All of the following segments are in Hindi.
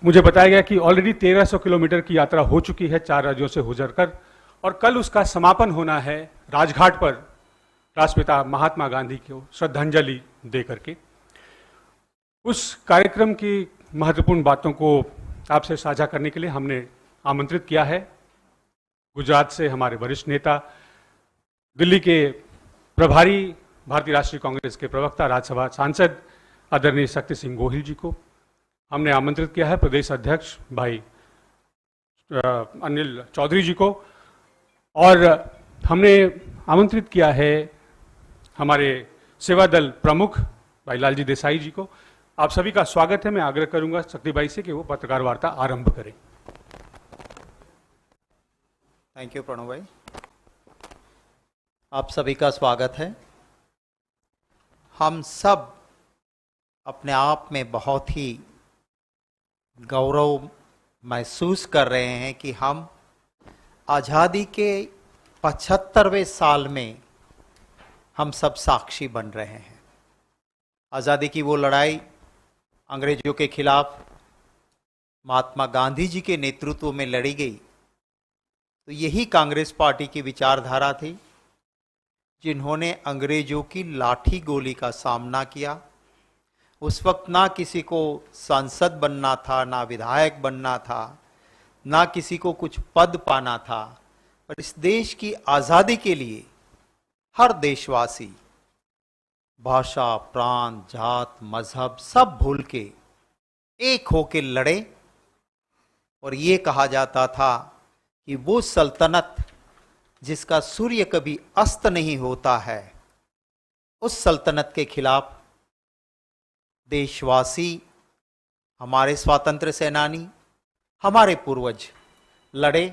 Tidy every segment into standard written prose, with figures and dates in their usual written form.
मुझे बताया गया कि ऑलरेडी 1300 किलोमीटर की यात्रा हो चुकी है 4 राज्यों से गुजरकर, और कल उसका समापन होना है राजघाट पर राष्ट्रपिता महात्मा गांधी को श्रद्धांजलि दे करके। उस कार्यक्रम की महत्वपूर्ण बातों को आपसे साझा करने के लिए हमने आमंत्रित किया है गुजरात से हमारे वरिष्ठ नेता, दिल्ली के प्रभारी भारतीय राष्ट्रीय कांग्रेस के प्रवक्ता, राज्यसभा सांसद आदरणीय शक्ति सिंह गोहिल जी को। हमने आमंत्रित किया है प्रदेश अध्यक्ष भाई अनिल चौधरी जी को, और हमने आमंत्रित किया है हमारे सेवा दल प्रमुख भाई लालजी देसाई जी को। आप सभी का स्वागत है। मैं आग्रह करूंगा शक्ति भाई से कि वो पत्रकार वार्ता आरंभ करें। थैंक यू प्रणव भाई, आप सभी का स्वागत है। हम सब अपने आप में बहुत ही गौरव महसूस कर रहे हैं कि हम आज़ादी के 75वें साल में हम सब साक्षी बन रहे हैं। आज़ादी की वो लड़ाई अंग्रेजों के खिलाफ महात्मा गांधी जी के नेतृत्व में लड़ी गई, तो यही कांग्रेस पार्टी की विचारधारा थी जिन्होंने अंग्रेजों की लाठी गोली का सामना किया। उस वक्त ना किसी को सांसद बनना था, ना विधायक बनना था, ना किसी को कुछ पद पाना था, पर इस देश की आज़ादी के लिए हर देशवासी भाषा, प्रांत, जात, मजहब सब भूल के एक होके लड़े। और ये कहा जाता था कि वो सल्तनत जिसका सूर्य कभी अस्त नहीं होता है, उस सल्तनत के खिलाफ देशवासी, हमारे स्वातंत्र सेनानी, हमारे पूर्वज लड़े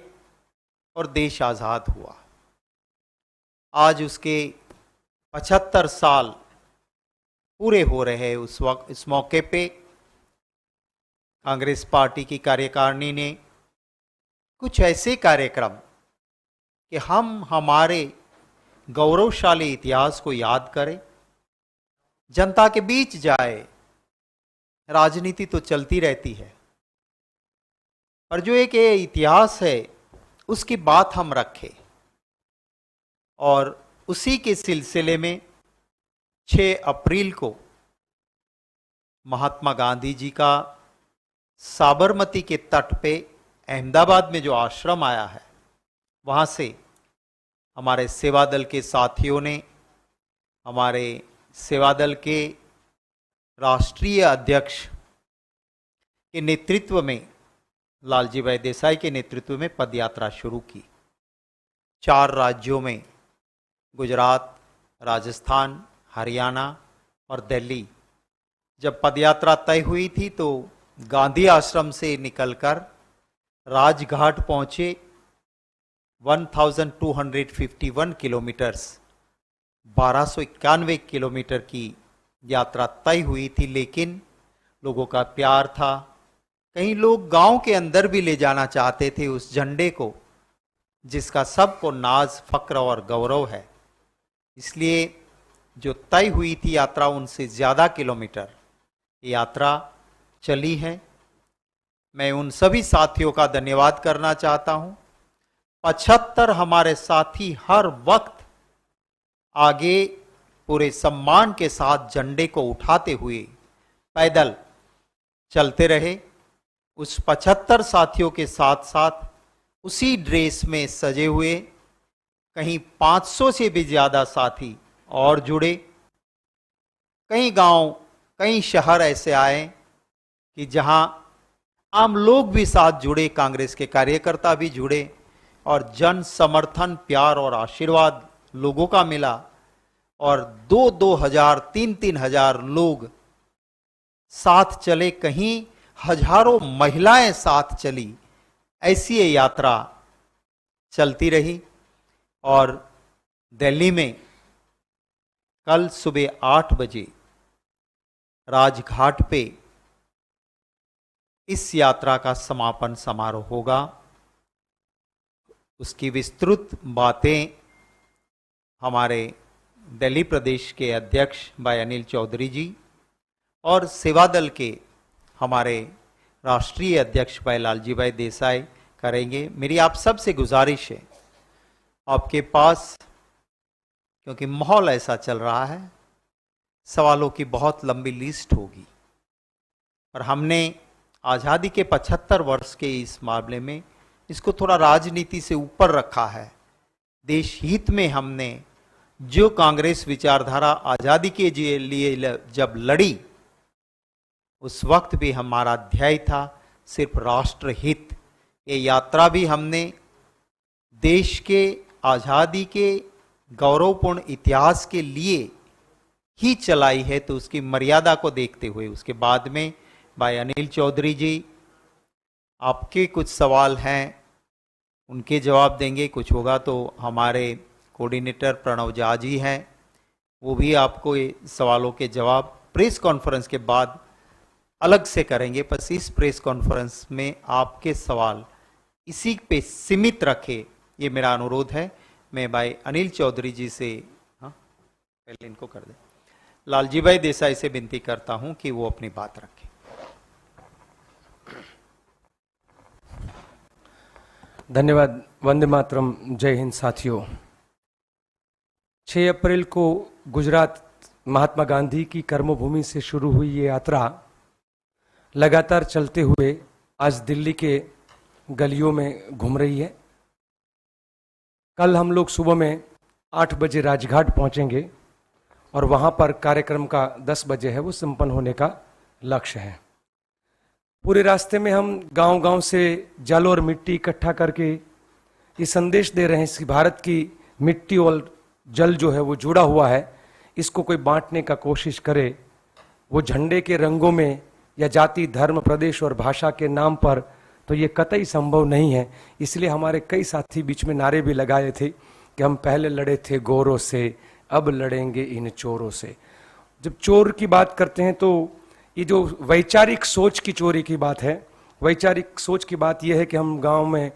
और देश आज़ाद हुआ। आज उसके 75 साल पूरे हो रहे हैं। उस वक्त इस मौके पे कांग्रेस पार्टी की कार्यकारिणी ने कुछ ऐसे कार्यक्रम कि हम हमारे गौरवशाली इतिहास को याद करें, जनता के बीच जाए। राजनीति तो चलती रहती है, पर जो एक ये इतिहास है उसकी बात हम रखें। और उसी के सिलसिले में 6 अप्रैल को महात्मा गांधी जी का साबरमती के तट पे अहमदाबाद में जो आश्रम आया है, वहाँ से हमारे सेवा दल के साथियों ने, हमारे सेवा दल के राष्ट्रीय अध्यक्ष के नेतृत्व में, लालजी भाई देसाई के नेतृत्व में पदयात्रा शुरू की। 4 राज्यों में, गुजरात, राजस्थान, हरियाणा और दिल्ली, जब पदयात्रा तय हुई थी तो गांधी आश्रम से निकलकर राजघाट पहुंचे। 1251 किलोमीटर्स, 1291 किलोमीटर की यात्रा तय हुई थी, लेकिन लोगों का प्यार था। कई लोग गांव के अंदर भी ले जाना चाहते थे उस झंडे को, जिसका सबको नाज, फक्र और गौरव है। इसलिए जो तय हुई थी यात्रा, उनसे ज़्यादा किलोमीटर यात्रा चली है। मैं उन सभी साथियों का धन्यवाद करना चाहता हूं। 75 हमारे साथी हर वक्त आगे पूरे सम्मान के साथ झंडे को उठाते हुए पैदल चलते रहे। उस 75 साथियों के साथ साथ उसी ड्रेस में सजे हुए कहीं 500 से भी ज़्यादा साथी और जुड़े। कई गांव, कई शहर ऐसे आए कि जहां आम लोग भी साथ जुड़े, कांग्रेस के कार्यकर्ता भी जुड़े, और जन समर्थन, प्यार और आशीर्वाद लोगों का मिला। और 2-2 हजार, 3-3 हजार लोग साथ चले, कहीं हजारों महिलाएं साथ चली। ऐसी ये यात्रा चलती रही। और दिल्ली में कल सुबह 8 बजे राजघाट पे इस यात्रा का समापन समारोह होगा। उसकी विस्तृत बातें हमारे दिल्ली प्रदेश के अध्यक्ष भाई अनिल चौधरी जी और सेवा दल के हमारे राष्ट्रीय अध्यक्ष भाई लालजी भाई देसाई करेंगे। मेरी आप सबसे गुजारिश है, आपके पास, क्योंकि माहौल ऐसा चल रहा है, सवालों की बहुत लंबी लिस्ट होगी और हमने आज़ादी के 75 वर्ष के इस मामले में इसको थोड़ा राजनीति से ऊपर रखा है। देश हित में हमने जो कांग्रेस विचारधारा आज़ादी के लिए जब लड़ी, उस वक्त भी हमारा ध्येय था सिर्फ राष्ट्र हित। ये यात्रा भी हमने देश के आज़ादी के गौरवपूर्ण इतिहास के लिए ही चलाई है, तो उसकी मर्यादा को देखते हुए उसके बाद में भाई अनिल चौधरी जी, आपके कुछ सवाल हैं उनके जवाब देंगे, कुछ होगा तो हमारे कोऑर्डिनेटर प्रणव झा जी हैं, वो भी आपको ये सवालों के जवाब प्रेस कॉन्फ्रेंस के बाद अलग से करेंगे। बस इस प्रेस कॉन्फ्रेंस में आपके सवाल इसी पे सीमित रखे, ये मेरा अनुरोध है। मैं भाई अनिल चौधरी जी से, हाँ पहले इनको कर दें, लालजी भाई देसाई से विनती करता हूं कि वो अपनी बात रखें। धन्यवाद। वंदे मातरम। जय हिंद साथियों। 6 अप्रैल को गुजरात महात्मा गांधी की कर्मभूमि से शुरू हुई ये यात्रा लगातार चलते हुए आज दिल्ली के गलियों में घूम रही है। कल हम लोग सुबह में 8 बजे राजघाट पहुंचेंगे और वहां पर कार्यक्रम का 10 बजे है वो संपन्न होने का लक्ष्य है। पूरे रास्ते में हम गांव-गांव से जल और मिट्टी इकट्ठा करके ये संदेश दे रहे हैं कि भारत की मिट्टी और जल जो है वो जुड़ा हुआ है, इसको कोई बांटने का कोशिश करे, वो झंडे के रंगों में या जाति, धर्म, प्रदेश और भाषा के नाम पर, तो ये कतई संभव नहीं है। इसलिए हमारे कई साथी बीच में नारे भी लगाए थे कि हम पहले लड़े थे गोरों से, अब लड़ेंगे इन चोरों से। जब चोर की बात करते हैं तो ये जो वैचारिक सोच की चोरी की बात है, वैचारिक सोच की बात यह है कि हम गांव में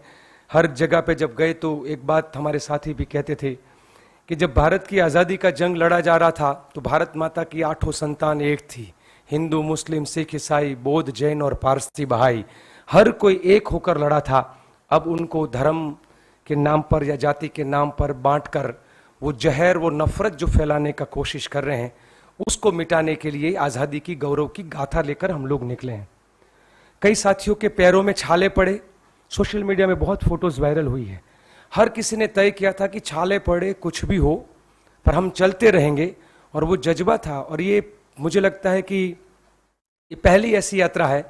हर जगह पे जब गए तो एक बात हमारे साथी भी कहते थे कि जब भारत की आज़ादी का जंग लड़ा जा रहा था तो भारत माता की 8 संतान एक थी, हिंदू, मुस्लिम, सिख, ईसाई, बौद्ध, जैन और पारसी बहाई, हर कोई एक होकर लड़ा था। अब उनको धर्म के नाम पर या जाति के नाम पर बांटकर वो जहर, वो नफरत जो फैलाने का कोशिश कर रहे हैं, उसको मिटाने के लिए आज़ादी की गौरव की गाथा लेकर हम लोग निकले हैं। कई साथियों के पैरों में छाले पड़े, सोशल मीडिया में बहुत फोटोज वायरल हुई है। हर किसी ने तय किया था कि छाले पड़े कुछ भी हो पर हम चलते रहेंगे, और वो जज्बा था। और ये मुझे लगता है कि ये पहली ऐसी यात्रा है।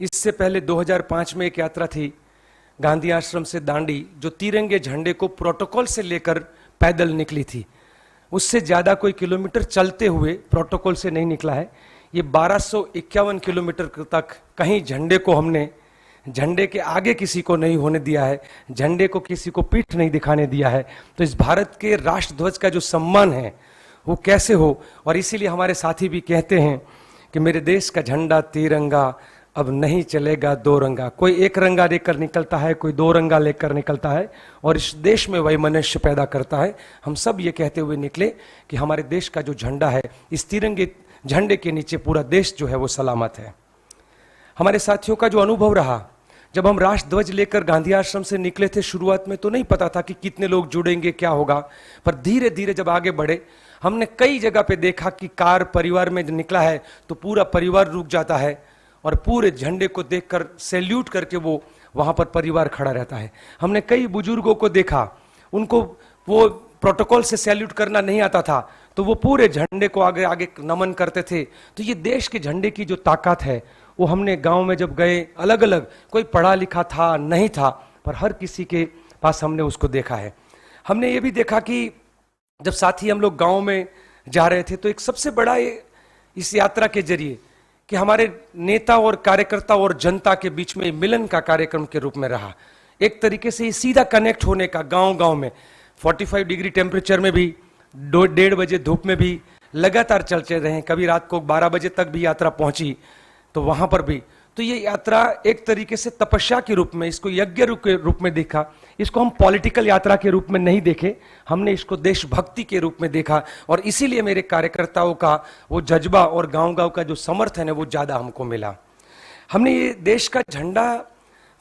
इससे पहले 2005 में एक यात्रा थी गांधी आश्रम से दांडी, जो तिरंगे झंडे को प्रोटोकॉल से लेकर पैदल निकली थी। उससे ज़्यादा कोई किलोमीटर चलते हुए प्रोटोकॉल से नहीं निकला है। ये 1251 किलोमीटर तक कहीं झंडे को हमने, झंडे के आगे किसी को नहीं होने दिया है, झंडे को किसी को पीठ नहीं दिखाने दिया है। तो इस भारत के राष्ट्रध्वज का जो सम्मान है वो कैसे हो। और इसीलिए हमारे साथी भी कहते हैं कि मेरे देश का झंडा तिरंगा अब नहीं चलेगा दो रंगा। कोई एक रंगा लेकर निकलता है, कोई दो रंगा लेकर निकलता है, और इस देश में वही मनुष्य पैदा करता है। हम सब ये कहते हुए निकले कि हमारे देश का जो झंडा है, इस तिरंगे झंडे के नीचे पूरा देश जो है वो सलामत है। हमारे साथियों का जो अनुभव रहा, जब हम राष्ट्र ध्वज लेकर गांधी आश्रम से निकले थे, शुरुआत में तो नहीं पता था कि कितने लोग जुड़ेंगे, क्या होगा, पर धीरे धीरे जब आगे बढ़े, हमने कई जगह पे देखा कि कार परिवार में निकला है तो पूरा परिवार रुक जाता है और पूरे झंडे को देखकर सैल्यूट करके वो वहां पर परिवार खड़ा रहता है। हमने कई बुजुर्गों को देखा, उनको वो प्रोटोकॉल से सैल्यूट करना नहीं आता था, तो वो पूरे झंडे को आगे आगे नमन करते थे। तो ये देश के झंडे की जो ताकत है वो हमने गांव में जब गए, अलग अलग, कोई पढ़ा लिखा था नहीं था, पर हर किसी के पास हमने उसको देखा है। हमने ये भी देखा कि जब साथी हम लोग गांव में जा रहे थे तो एक सबसे बड़ा इस यात्रा के जरिए कि हमारे नेता और कार्यकर्ता और जनता के बीच में मिलन का कार्यक्रम के रूप में रहा। एक तरीके से ये सीधा कनेक्ट होने का, गांव गांव में 45 डिग्री टेम्परेचर में भी, 1:30 बजे धूप में भी लगातार चलते रहे। कभी रात को 12 बजे तक भी यात्रा पहुंची, तो वहां पर भी। तो ये यात्रा एक तरीके से तपस्या के रूप में, इसको यज्ञ के रूप में देखा। इसको हम पॉलिटिकल यात्रा के रूप में नहीं देखे, हमने इसको देशभक्ति के रूप में देखा। और इसीलिए मेरे कार्यकर्ताओं का वो जज्बा और गांव गांव का जो समर्थन है वो ज्यादा हमको मिला। हमने ये देश का झंडा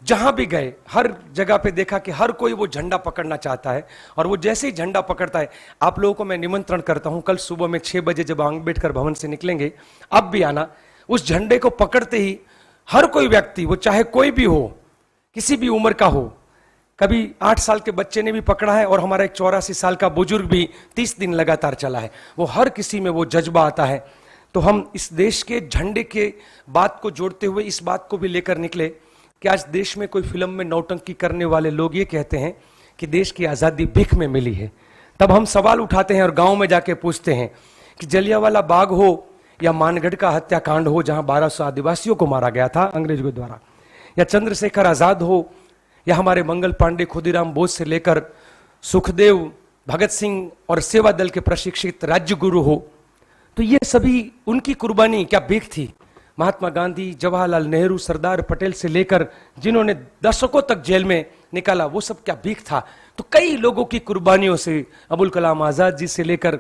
जहां भी गए हर जगह पे देखा कि हर कोई वो झंडा पकड़ना चाहता है, और वो जैसे ही झंडा पकड़ता है, आप लोगों को मैं निमंत्रण करता हूं, कल सुबह में 6 बजे जब अम्बेडकर भवन से निकलेंगे, अब भी आना। उस झंडे को पकड़ते ही हर कोई व्यक्ति, वो चाहे कोई भी हो, किसी भी उम्र का हो, कभी 8 साल के बच्चे ने भी पकड़ा है, और हमारा एक 84 साल का बुजुर्ग भी 30 दिन लगातार चला है, वो हर किसी में वो जज्बा आता है। तो हम इस देश के झंडे के बात को जोड़ते हुए इस बात को भी लेकर निकले कि आज देश में कोई फिल्म में नौटंकी करने वाले लोग ये कहते हैं कि देश की आज़ादी भीख में मिली है। तब हम सवाल उठाते हैं और गांव में जाके पूछते हैं कि जलियांवाला बाग हो या मानगढ़ का हत्याकांड हो जहां 1200 आदिवासियों को मारा गया था अंग्रेजों के द्वारा, या चंद्रशेखर आजाद हो, या हमारे मंगल पांडे, खुदीराम बोस से लेकर सुखदेव, भगत सिंह और सेवा दल के प्रशिक्षित राज्य गुरु हो, तो ये सभी उनकी कुर्बानी क्या भीख थी? महात्मा गांधी, जवाहरलाल नेहरू, सरदार पटेल से लेकर जिन्होंने दशकों तक जेल में निकाला, वो सब क्या भीख था? तो कई लोगों की कुर्बानियों से, अबुल कलाम आजाद जी से लेकर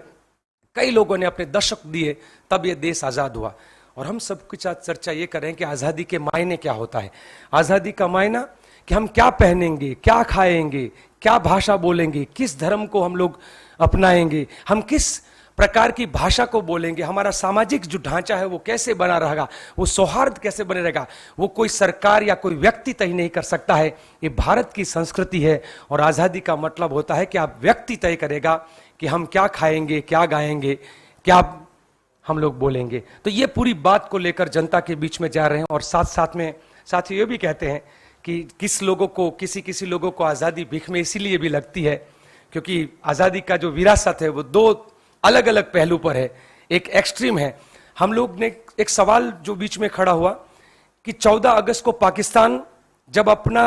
कई लोगों ने अपने दशक दिए, तब ये देश आजाद हुआ। और हम सबके साथ चर्चा ये करें कि आजादी के मायने क्या होता है। आजादी का मायना कि हम क्या पहनेंगे, क्या खाएंगे, क्या भाषा बोलेंगे, किस धर्म को हम लोग अपनाएंगे, हम किस प्रकार की भाषा को बोलेंगे, हमारा सामाजिक जो ढांचा है वो कैसे बना रहेगा, वो सौहार्द कैसे बने रहेगा, वो कोई सरकार या कोई व्यक्ति तय नहीं कर सकता है। ये भारत की संस्कृति है, और आजादी का मतलब होता है कि आप व्यक्ति तय करेगा कि हम क्या खाएंगे, क्या गाएंगे, क्या हम लोग बोलेंगे। तो ये पूरी बात को लेकर जनता के बीच में जा रहे हैं। और साथ साथ में साथ ये भी कहते हैं कि किसी लोगों को आजादी भीख में इसीलिए भी लगती है क्योंकि आजादी का जो विरासत है वो 2 अलग अलग पहलू पर है। एक एक्सट्रीम है। हम लोग ने एक सवाल जो बीच में खड़ा हुआ कि 14 अगस्त को पाकिस्तान जब अपना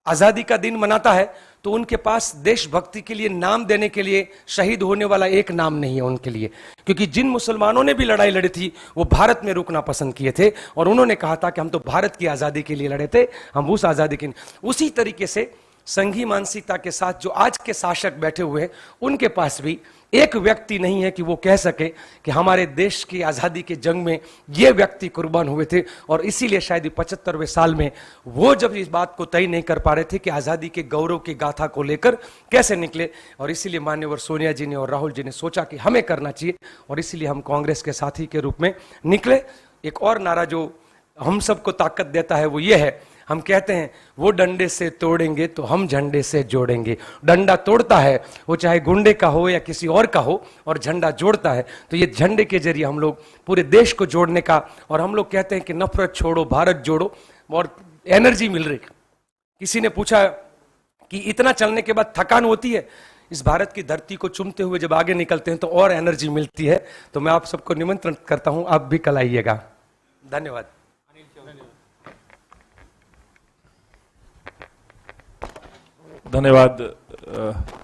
आजादी का दिन मनाता है तो उनके पास देशभक्ति के लिए नाम देने के लिए शहीद होने वाला एक नाम नहीं है उनके लिए, क्योंकि जिन मुसलमानों ने भी लड़ाई लड़ी थी वो भारत में रुकना पसंद किए थे, और उन्होंने कहा था कि हम तो भारत की आजादी के लिए लड़े थे, हम उस आजादी के। उसी तरीके से संघी मानसिकता के साथ जो आज के शासक बैठे हुए हैं, उनके पास भी एक व्यक्ति नहीं है कि वो कह सके कि हमारे देश की आजादी के जंग में ये व्यक्ति कुर्बान हुए थे। और इसीलिए शायद 75वें साल में वो जब इस बात को तय नहीं कर पा रहे थे कि आजादी के गौरव की गाथा को लेकर कैसे निकले, और इसीलिए मान्यवर सोनिया जी ने और राहुल जी ने सोचा कि हमें करना चाहिए, और इसीलिए हम कांग्रेस के साथी के रूप में निकले। एक और नारा जो हम सबको ताकत देता है वो ये है, हम कहते हैं वो डंडे से तोड़ेंगे तो हम झंडे से जोड़ेंगे। डंडा तोड़ता है वो चाहे गुंडे का हो या किसी और का हो, और झंडा जोड़ता है तो ये झंडे के जरिए हम लोग पूरे देश को जोड़ने का। और हम लोग कहते हैं कि नफरत छोड़ो भारत जोड़ो, और एनर्जी मिल रही। किसी ने पूछा कि इतना चलने के बाद थकान होती है? इस भारत की धरती को चूमते हुए जब आगे निकलते हैं तो और एनर्जी मिलती है। तो मैं आप सबको निमंत्रण करता हूं, आप भी कल आइएगा। धन्यवाद। धन्यवाद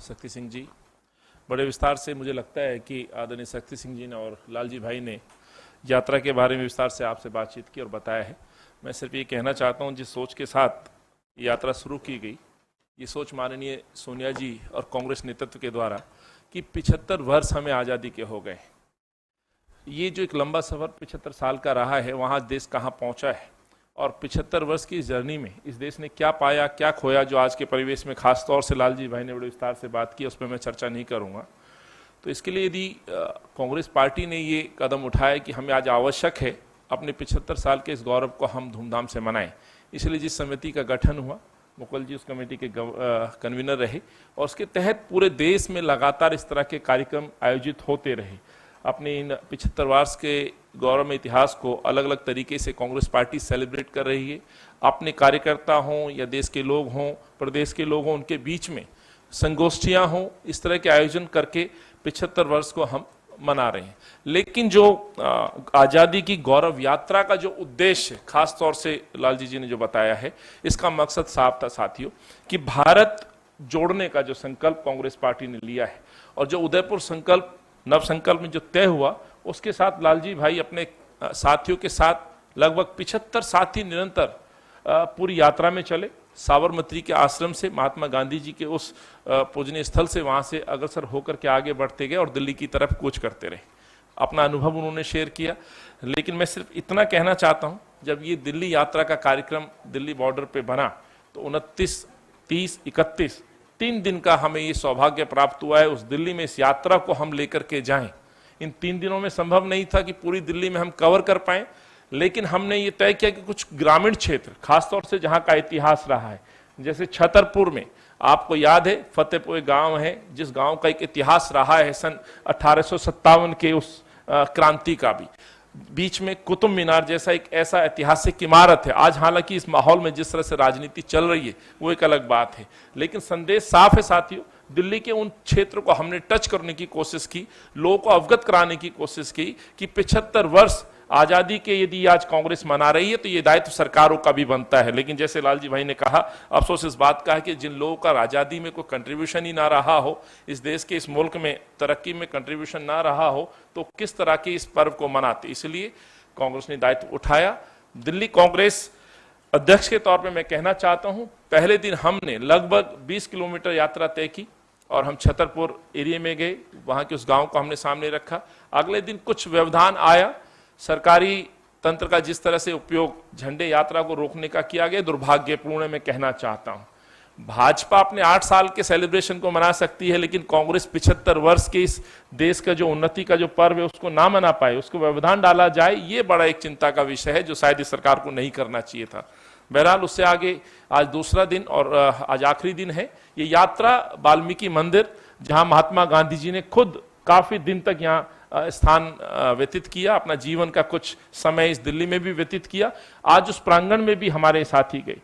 शक्ति सिंह जी। बड़े विस्तार से मुझे लगता है कि आदरणीय शक्ति सिंह जी ने और लालजी भाई ने यात्रा के बारे में विस्तार से आपसे बातचीत की और बताया है। मैं सिर्फ ये कहना चाहता हूँ, जिस सोच के साथ यात्रा शुरू की गई, ये सोच माननीय सोनिया जी और कांग्रेस नेतृत्व के द्वारा कि 75 वर्ष हमें आज़ादी के हो गए। ये जो एक लंबा सफ़र 75 साल का रहा है, वहाँ देश कहाँ पहुँचा है, और 75 वर्ष की जर्नी में इस देश ने क्या पाया, क्या खोया, जो आज के परिवेश में खास तौर से लालजी भाई ने बड़े विस्तार से बात की, उस पर मैं चर्चा नहीं करूंगा। तो इसके लिए यदि कांग्रेस पार्टी ने ये कदम उठाया कि हमें आज आवश्यक है अपने 75 साल के इस गौरव को हम धूमधाम से मनाएं, इसलिए जिस समिति का गठन हुआ, मुकुल जी उस कमेटी के कन्वीनर रहे, और उसके तहत पूरे देश में लगातार इस तरह के कार्यक्रम आयोजित होते रहे। अपने इन 75 वर्ष के गौरव इतिहास को अलग अलग तरीके से कांग्रेस पार्टी सेलिब्रेट कर रही है। अपने कार्यकर्ता हों या देश के लोग हों, प्रदेश के लोग हों, उनके बीच में संगोष्ठियां हों, इस तरह के आयोजन करके 75 वर्ष को हम मना रहे हैं। लेकिन जो आज़ादी की गौरव यात्रा का जो उद्देश्य, खास तौर से लालजी जी ने जो बताया है, इसका मकसद साफ था साथियों कि भारत जोड़ने का जो संकल्प कांग्रेस पार्टी ने लिया है, और जो उदयपुर संकल्प नव संकल्प में जो तय हुआ, उसके साथ लालजी भाई अपने साथियों के साथ लगभग 75 साथी निरंतर पूरी यात्रा में चले। साबरमती के आश्रम से महात्मा गांधी जी के उस पूजनीय स्थल से वहां से अग्रसर होकर के आगे बढ़ते गए और दिल्ली की तरफ कूच करते रहे। अपना अनुभव उन्होंने शेयर किया। लेकिन मैं सिर्फ इतना कहना चाहता हूं, जब ये दिल्ली यात्रा का कार्यक्रम दिल्ली बॉर्डर पे बना तो 29, 30, 31 3 दिन का हमें ये सौभाग्य प्राप्त हुआ है उस दिल्ली में इस यात्रा को हम लेकर के जाएं। इन 3 दिनों में संभव नहीं था कि पूरी दिल्ली में हम कवर कर पाएं, लेकिन हमने ये तय किया कि कुछ ग्रामीण क्षेत्र, खासतौर से जहां का इतिहास रहा है, जैसे छतरपुर में आपको याद है फतेहपुर गांव है, जिस गांव का एक इतिहास रहा है सन 1857 के उस क्रांति का भी। बीच में कुतुब मीनार जैसा एक ऐसा ऐतिहासिक इमारत है। आज हालांकि इस माहौल में जिस तरह से राजनीति चल रही है वो एक अलग बात है, लेकिन संदेश साफ है साथियों। दिल्ली के उन क्षेत्र को हमने टच करने की कोशिश की, लोगों को अवगत कराने की कोशिश की कि 75 वर्ष आजादी के यदि आज कांग्रेस मना रही है तो ये दायित्व सरकारों का भी बनता है। लेकिन जैसे लालजी भाई ने कहा, अफसोस इस बात का है कि जिन लोगों का आजादी में कोई कंट्रीब्यूशन ही ना रहा हो, इस देश के इस मुल्क में तरक्की में कंट्रीब्यूशन ना रहा हो, तो किस तरह के इस पर्व को मनाते। इसलिए कांग्रेस ने दायित्व उठाया। दिल्ली कांग्रेस अध्यक्ष के तौर पर मैं कहना चाहता हूं, पहले दिन हमने लगभग 20 किलोमीटर यात्रा तय की और हम छतरपुर एरिया में गए, वहां के उस गांव को हमने सामने रखा। अगले दिन कुछ व्यवधान आया, सरकारी तंत्र का जिस तरह से उपयोग झंडे यात्रा को रोकने का किया गया, दुर्भाग्यपूर्ण मैं कहना चाहता हूं। भाजपा अपने 8 साल के सेलिब्रेशन को मना सकती है, लेकिन कांग्रेस 75 वर्ष के इस देश का जो उन्नति का जो पर्व है उसको ना मना पाए, उसको व्यवधान डाला जाए, ये बड़ा एक चिंता का विषय है जो शायद इस सरकार को नहीं करना चाहिए था। बहरहाल उससे आगे आज दूसरा दिन और आज आखिरी दिन है। ये यात्रा वाल्मीकि मंदिर, जहां महात्मा गांधी जी ने खुद काफी दिन तक यहाँ स्थान व्यतीत किया, अपना जीवन का कुछ समय इस दिल्ली में भी व्यतीत किया। आज उस प्रांगण में भी हमारे साथी गए।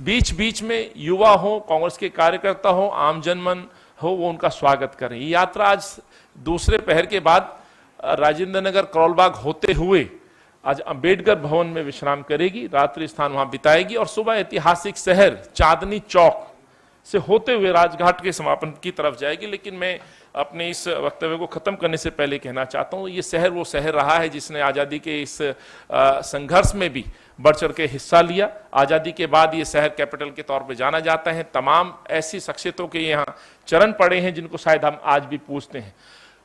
बीच बीच में युवा हो, कांग्रेस के कार्यकर्ता हो, आम जनमन हो, वो उनका स्वागत करें। ये यात्रा आज दूसरे पहर के बाद राजेंद्र नगर करोलबाग होते हुए आज अंबेडकर भवन में विश्राम करेगी, रात्रि स्थान वहां बिताएगी और सुबह ऐतिहासिक शहर चांदनी चौक से होते हुए राजघाट के समापन की तरफ जाएगी। लेकिन मैं अपने इस वक्तव्य को खत्म करने से पहले कहना चाहता हूं, ये शहर वो शहर रहा है जिसने आजादी के इस संघर्ष में भी बढ़ चढ़ के हिस्सा लिया। आजादी के बाद ये शहर कैपिटल के तौर पे जाना जाता है। तमाम ऐसी शख्सियतों के यहाँ चरण पड़े हैं जिनको शायद हम आज भी पूछते हैं।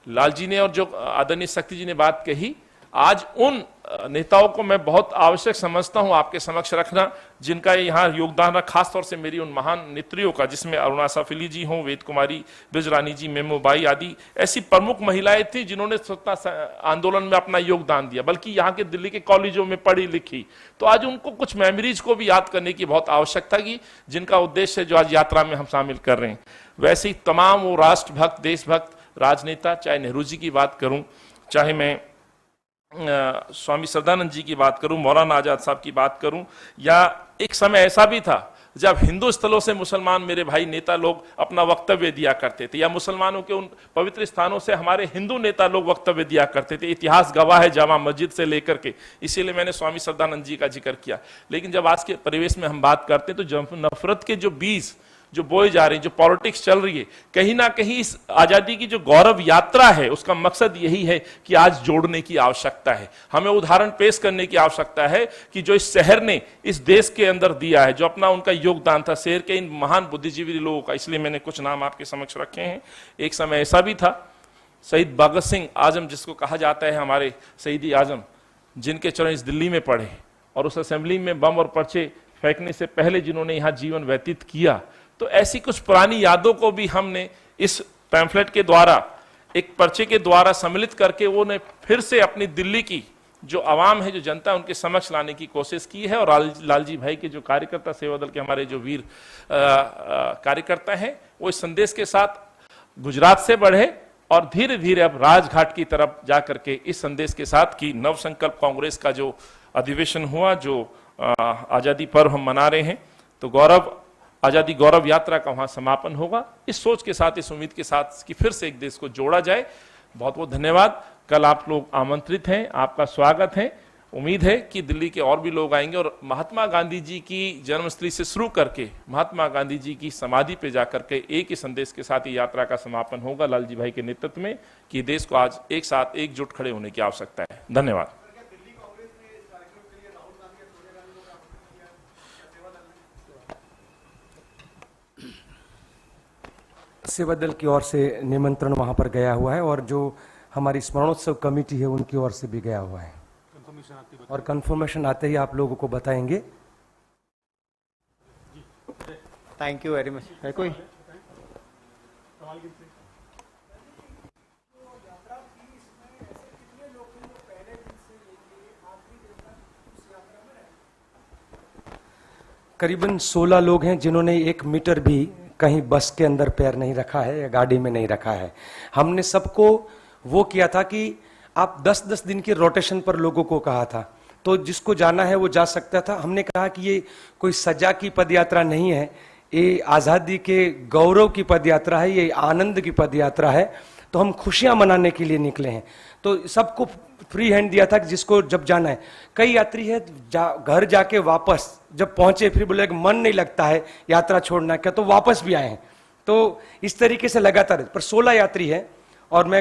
लालजी ने और जो आदरणीय शक्ति जी ने बात कही, आज उन नेताओं को मैं बहुत आवश्यक समझता हूं आपके समक्ष रखना जिनका यहाँ योगदान रहा, खासतौर से मेरी उन महान नेत्रियों का, जिसमें अरुणा साफिली जी हों, वेद कुमारी, ब्रजरानी जी, मेमोबाई आदि ऐसी प्रमुख महिलाएं थी जिन्होंने स्वतंत्रता आंदोलन में अपना योगदान दिया, बल्कि यहाँ के दिल्ली के कॉलेजों में पढ़ी लिखी। तो आज उनको कुछ मेमोरीज को भी याद करने की बहुत आवश्यकता की, जिनका उद्देश्य है जो आज यात्रा में हम शामिल कर रहे हैं। वैसे ही तमाम वो राष्ट्रभक्त, देशभक्त राजनेता, चाहे नेहरू जी की बात करूं, चाहे मैं स्वामी श्रद्धानंद जी की बात करूं, मौलाना आजाद साहब की बात करूं, या एक समय ऐसा भी था जब हिंदू स्थलों से मुसलमान मेरे भाई नेता लोग अपना वक्तव्य दिया करते थे, या मुसलमानों के उन पवित्र स्थानों से हमारे हिंदू नेता लोग वक्तव्य दिया करते थे। इतिहास गवाह है जामा मस्जिद से लेकर के, इसीलिए मैंने स्वामी श्रद्धानंद जी का जिक्र किया। लेकिन जब आज के परिवेश में हम बात करते हैं तो नफरत के जो बीज जो बोए जा रहे हैं, जो पॉलिटिक्स चल रही है, कहीं ना कहीं इस आजादी की जो गौरव यात्रा है उसका मकसद यही है कि आज जोड़ने की आवश्यकता है। हमें उदाहरण पेश करने की आवश्यकता है कि जो इस शहर ने इस देश के अंदर दिया है, जो अपना उनका योगदान था शहर के इन महान बुद्धिजीवी लोगों का। इसलिए मैंने कुछ नाम आपके समक्ष रखे हैं। एक समय ऐसा भी था, शहीद भगत सिंह आजम जिसको कहा जाता है, हमारे शहीद आजम, जिनके चरण इस दिल्ली में पड़े और उस असेंबली में बम और पर्चे फेंकने से पहले जिन्होंने यहाँ जीवन व्यतीत किया। तो ऐसी कुछ पुरानी यादों को भी हमने इस पैम्फलेट के द्वारा, एक पर्चे के द्वारा सम्मिलित करके वो ने फिर से अपनी दिल्ली की जो आवाम है, जो जनता है, उनके समक्ष लाने की कोशिश की है। और लालजी भाई के जो कार्यकर्ता, सेवा दल के हमारे जो वीर कार्यकर्ता हैं, वो इस संदेश के साथ गुजरात से बढ़े और धीरे धीरे अब राजघाट की तरफ जाकर के इस संदेश के साथ कि नव संकल्प कांग्रेस का जो अधिवेशन हुआ, जो आजादी पर्व हम मना रहे हैं, तो गौरव आजादी गौरव यात्रा का वहां समापन होगा। इस सोच के साथ, इस उम्मीद के साथ कि फिर से एक देश को जोड़ा जाए। बहुत बहुत धन्यवाद। कल आप लोग आमंत्रित हैं, आपका स्वागत है। उम्मीद है कि दिल्ली के और भी लोग आएंगे और महात्मा गांधी जी की जन्मस्थली से शुरू करके महात्मा गांधी जी की समाधि पे जाकर के एक ही संदेश के साथ ही यात्रा का समापन होगा लालजी भाई के नेतृत्व में, कि देश को आज एक साथ एकजुट खड़े होने की आवश्यकता है। धन्यवाद। सेवा दल की ओर से निमंत्रण वहां पर गया हुआ है और जो हमारी स्मरणोत्सव कमेटी है उनकी ओर से भी गया हुआ है और कंफर्मेशन आते ही आप लोगों को बताएंगे। Thank you very much. है कोई? करीबन 16 लोग हैं जिन्होंने 1 मीटर भी कहीं बस के अंदर पैर नहीं रखा है या गाड़ी में नहीं रखा है। हमने सबको वो किया था कि आप 10-10 दिन के रोटेशन पर लोगों को कहा था, तो जिसको जाना है वो जा सकता था। हमने कहा कि ये कोई सजा की पदयात्रा नहीं है, ये आज़ादी के गौरव की पदयात्रा है, ये आनंद की पदयात्रा है, तो हम खुशियां मनाने के लिए निकले हैं। तो सबको फ्री हैंड दिया था कि जिसको जब जाना है। कई यात्री है घर जाके वापस जब पहुंचे फिर बोले कि मन नहीं लगता है यात्रा छोड़ना, क्या तो वापस भी आए हैं। तो इस तरीके से लगातार, पर 16 यात्री है और मैं